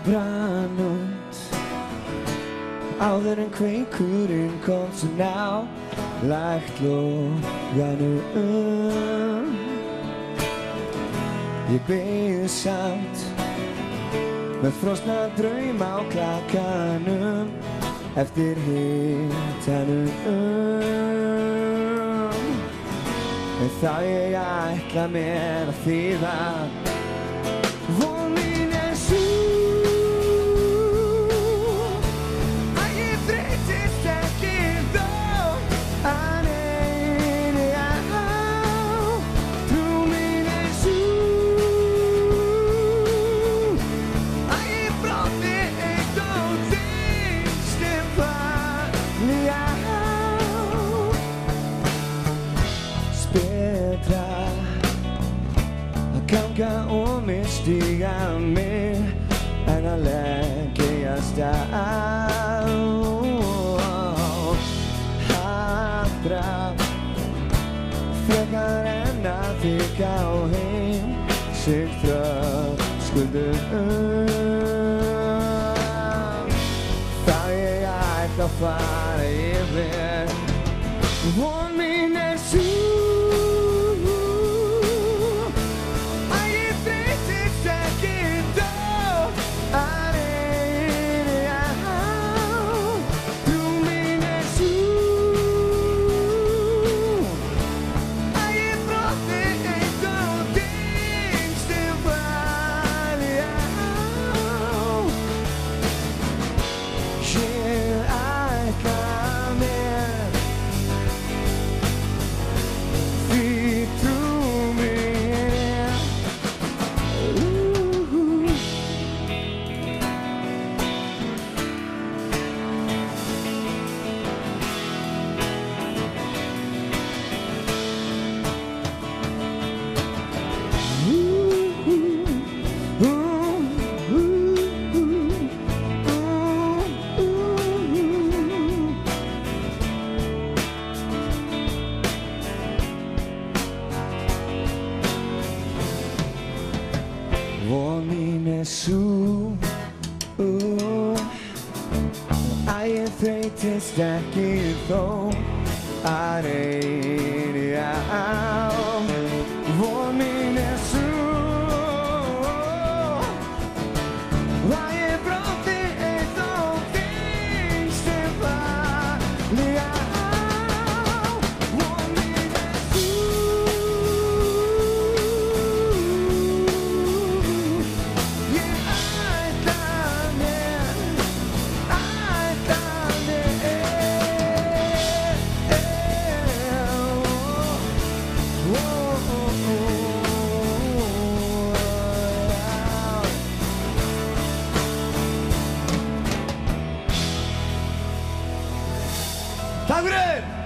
brann út áður en kveikurinn kom svo nálægt loganum. Ég beið samt með frosna drauma á klakanum eftir hitanum. En þá ég ætla mér að þýða von mín sú að ég þreytist ekki þó að neini á. Trú mín sú að ég broti eitt og þyngst varlega. Betra að ganga og misstíga mig en að leggja af stað. Haldra frekar en að þykja á heim sig þröskuldum. Það ég ætla að fara yfir von mín sú von mín sú að ég þreytist ekki þó að reyni á. Von mín sú að ég broti eitt og þyngst varlega. Takk fyrir!